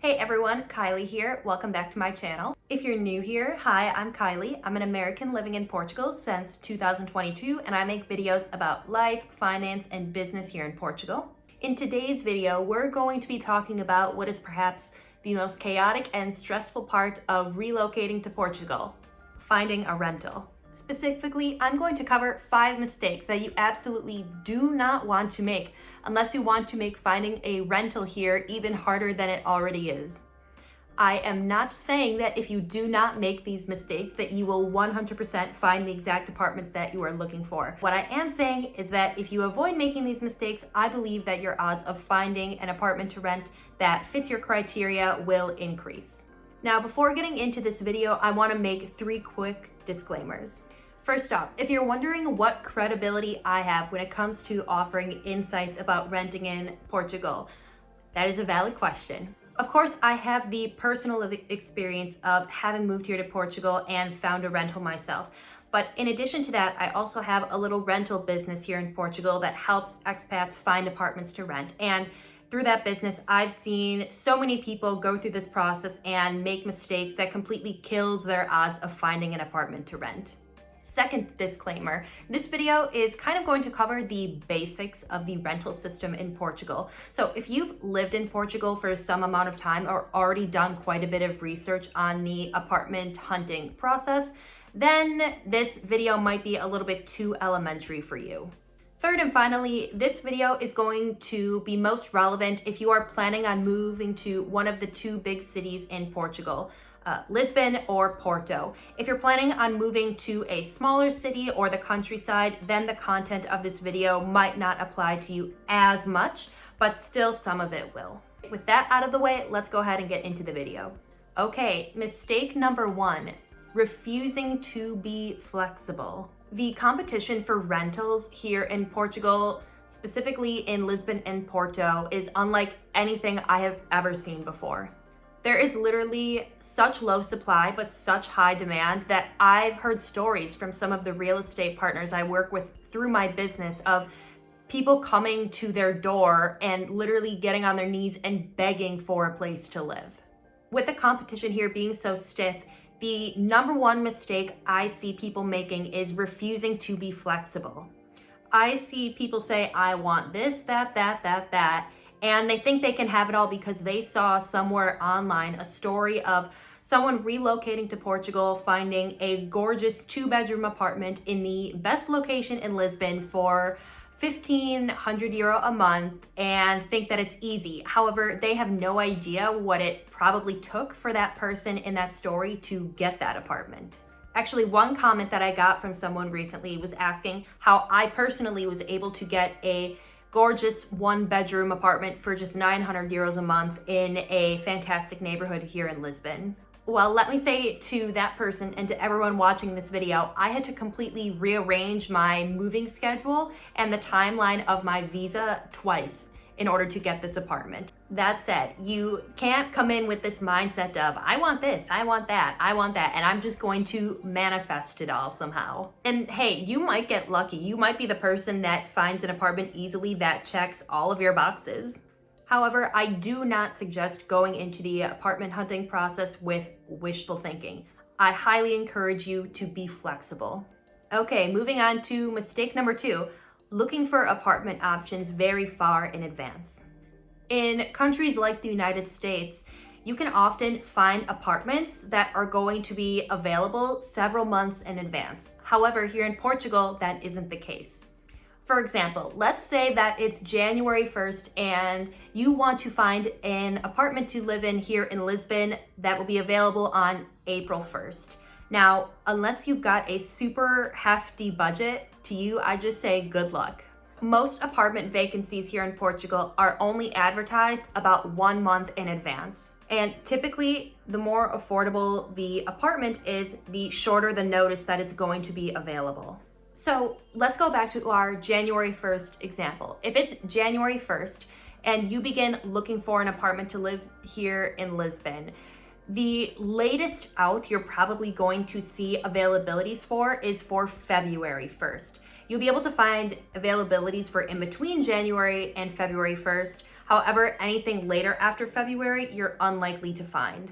Hey everyone, Kylie here. Welcome back to my channel. If you're new here, hi, I'm Kylie. I'm an American living in Portugal since 2022, and I make videos about life, finance, and business here in Portugal. In today's video, we're going to be talking about what is perhaps the most chaotic and stressful part of relocating to Portugal: finding a rental. Specifically, I'm going to cover 5 mistakes that you absolutely do not want to make unless you want to make finding a rental here even harder than it already is. I am not saying that if you do not make these mistakes that you will 100% find the exact apartment that you are looking for. What I am saying is that if you avoid making these mistakes, I believe that your odds of finding an apartment to rent that fits your criteria will increase. Now, before getting into this video, I want to make 3 quick disclaimers. First off, if you're wondering what credibility I have when it comes to offering insights about renting in Portugal, that is a valid question. Of course, I have the personal experience of having moved here to Portugal and found a rental myself. But in addition to that, I also have a little rental business here in Portugal that helps expats find apartments to rent. And through that business, I've seen so many people go through this process and make mistakes that completely kills their odds of finding an apartment to rent. Second disclaimer, this video is kind of going to cover the basics of the rental system in Portugal. So if you've lived in Portugal for some amount of time or already done quite a bit of research on the apartment hunting process, then this video might be a little bit too elementary for you. Third and finally, this video is going to be most relevant if you are planning on moving to one of the 2 big cities in Portugal, Lisbon or Porto. If you're planning on moving to a smaller city or the countryside, then the content of this video might not apply to you as much, but still some of it will. With that out of the way, let's go ahead and get into the video. Okay, mistake number 1, refusing to be flexible. The competition for rentals here in Portugal, specifically in Lisbon and Porto, is unlike anything I have ever seen before. There is literally such low supply but such high demand that I've heard stories from some of the real estate partners I work with through my business of people coming to their door and literally getting on their knees and begging for a place to live. With the competition here being so stiff, the number 1 mistake I see people making is refusing to be flexible. I see people say, I want this, that, and they think they can have it all because they saw somewhere online a story of someone relocating to Portugal, finding a gorgeous 2-bedroom apartment in the best location in Lisbon for €1,500 a month and think that it's easy. However, they have no idea what it probably took for that person in that story to get that apartment. Actually, one comment that I got from someone recently was asking how I personally was able to get a gorgeous 1-bedroom apartment for just €900 a month in a fantastic neighborhood here in Lisbon. Well, let me say to that person and to everyone watching this video, I had to completely rearrange my moving schedule and the timeline of my visa twice in order to get this apartment. That said, you can't come in with this mindset of, I want this, I want that, and I'm just going to manifest it all somehow. And hey, you might get lucky. You might be the person that finds an apartment easily that checks all of your boxes. However, I do not suggest going into the apartment hunting process with wishful thinking. I highly encourage you to be flexible. Okay, moving on to mistake number 2, looking for apartment options very far in advance. In countries like the United States, you can often find apartments that are going to be available several months in advance. However, here in Portugal, that isn't the case. For example, let's say that it's January 1st and you want to find an apartment to live in here in Lisbon that will be available on April 1st. Now, unless you've got a super hefty budget, to you, I just say good luck. Most apartment vacancies here in Portugal are only advertised about 1 month in advance. And typically, the more affordable the apartment is, the shorter the notice that it's going to be available. So let's go back to our January 1st example. If it's January 1st and you begin looking for an apartment to live here in Lisbon, the latest out you're probably going to see availabilities for is for February 1st. You'll be able to find availabilities for in between January and February 1st. However, anything later after February, you're unlikely to find.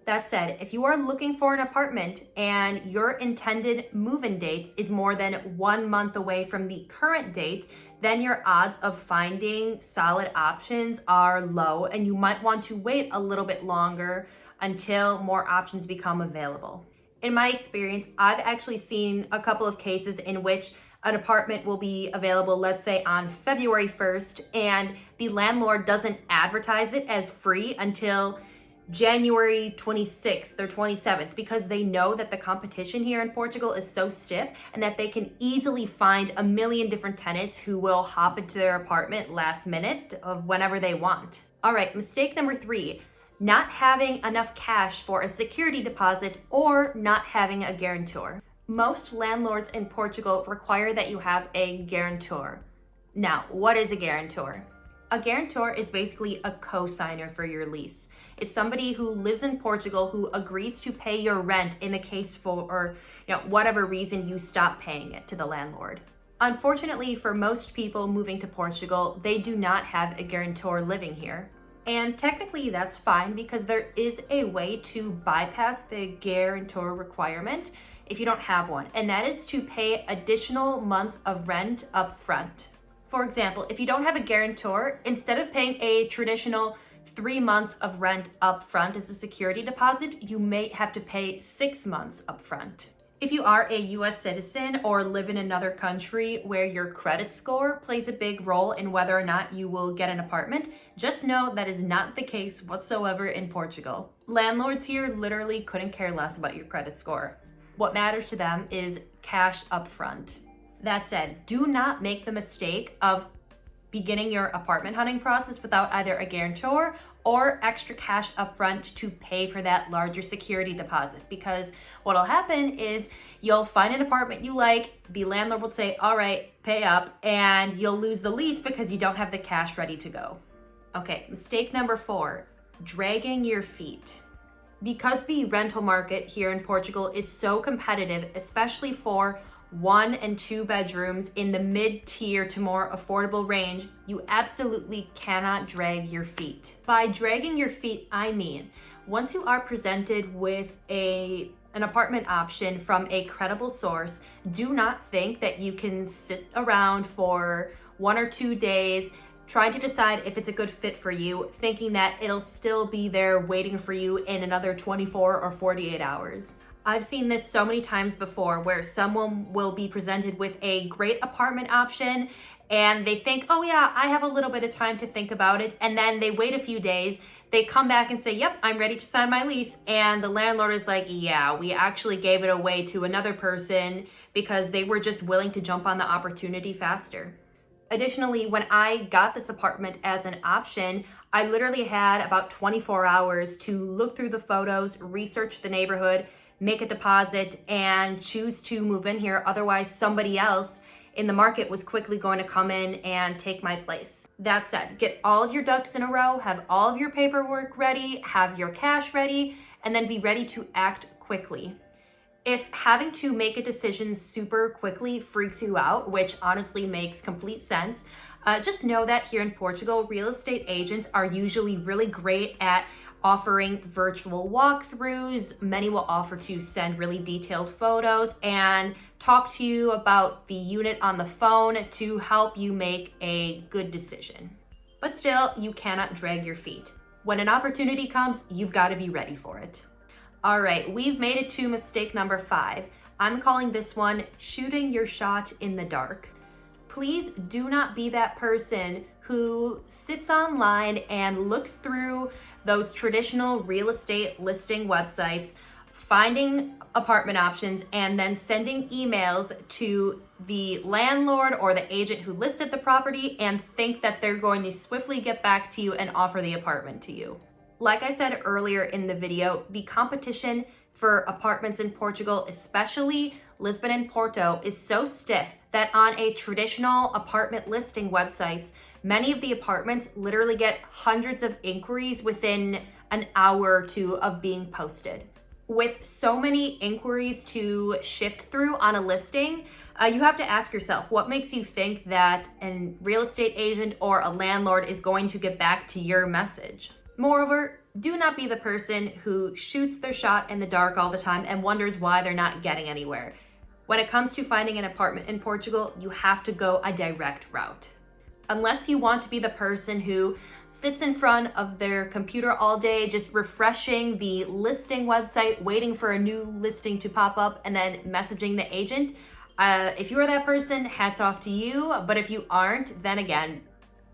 That said, if you are looking for an apartment and your intended move-in date is more than 1 month away from the current date, then your odds of finding solid options are low, and you might want to wait a little bit longer until more options become available. In my experience, I've actually seen a couple of cases in which an apartment will be available, let's say on February 1st, and the landlord doesn't advertise it as free until January 26th or 27th, because they know that the competition here in Portugal is so stiff and that they can easily find a million different tenants who will hop into their apartment last minute of whenever they want. All right, mistake number 3, not having enough cash for a security deposit or not having a guarantor. Most landlords in Portugal require that you have a guarantor. Now, what is a guarantor? A guarantor is basically a co-signer for your lease. It's somebody who lives in Portugal who agrees to pay your rent in the case for whatever reason you stop paying it to the landlord. Unfortunately, for most people moving to Portugal, they do not have a guarantor living here. And technically that's fine, because there is a way to bypass the guarantor requirement if you don't have one, and that is to pay additional months of rent up front. For example, if you don't have a guarantor, instead of paying a traditional 3 months of rent up front as a security deposit, you may have to pay 6 months up front. If you are a US citizen or live in another country where your credit score plays a big role in whether or not you will get an apartment, just know that is not the case whatsoever in Portugal. Landlords here literally couldn't care less about your credit score. What matters to them is cash up front. That said, do not make the mistake of beginning your apartment hunting process without either a guarantor or extra cash upfront to pay for that larger security deposit, because what'll happen is you'll find an apartment you like, the landlord will say, all right, pay up, and you'll lose the lease because you don't have the cash ready to go. Okay, mistake number 4, dragging your feet. Because the rental market here in Portugal is so competitive, especially for 1 and 2 bedrooms in the mid-tier to more affordable range, you absolutely cannot drag your feet. By dragging your feet, I mean, once you are presented with an apartment option from a credible source, do not think that you can sit around for 1 or 2 days trying to decide if it's a good fit for you, thinking that it'll still be there waiting for you in another 24 or 48 hours. I've seen this so many times before, where someone will be presented with a great apartment option and they think, oh yeah, I have a little bit of time to think about it. And then they wait a few days, they come back and say, yep, I'm ready to sign my lease. And the landlord is like, yeah, we actually gave it away to another person because they were just willing to jump on the opportunity faster. Additionally, when I got this apartment as an option, I literally had about 24 hours to look through the photos, research the neighborhood, make a deposit, and choose to move in here. Otherwise, somebody else in the market was quickly going to come in and take my place. That said, get all of your ducks in a row, have all of your paperwork ready, have your cash ready, and then be ready to act quickly. If having to make a decision super quickly freaks you out, which honestly makes complete sense, just know that here in Portugal, real estate agents are usually really great at offering virtual walkthroughs. Many will offer to send really detailed photos and talk to you about the unit on the phone to help you make a good decision. But still, you cannot drag your feet. When an opportunity comes, you've got to be ready for it. All right, we've made it to mistake number 5. I'm calling this one shooting your shot in the dark. Please do not be that person who sits online and looks through those traditional real estate listing websites, finding apartment options, and then sending emails to the landlord or the agent who listed the property and think that they're going to swiftly get back to you and offer the apartment to you. Like I said earlier in the video, the competition for apartments in Portugal, especially Lisbon and Porto, is so stiff that on a traditional apartment listing websites, many of the apartments literally get hundreds of inquiries within an hour or two of being posted. With so many inquiries to shift through on a listing, you have to ask yourself, what makes you think that a real estate agent or a landlord is going to get back to your message? Moreover, do not be the person who shoots their shot in the dark all the time and wonders why they're not getting anywhere. When it comes to finding an apartment in Portugal, you have to go a direct route. Unless you want to be the person who sits in front of their computer all day, just refreshing the listing website, waiting for a new listing to pop up, and then messaging the agent. If you are that person, hats off to you. But if you aren't, then again,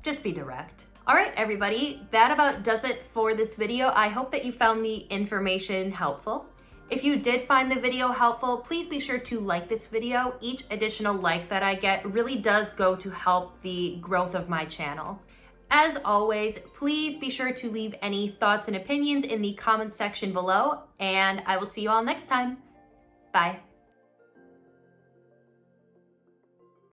just be direct. All right, everybody, that about does it for this video. I hope that you found the information helpful. If you did find the video helpful, please be sure to like this video. Each additional like that I get really does go to help the growth of my channel. As always, please be sure to leave any thoughts and opinions in the comments section below, and I will see you all next time. Bye.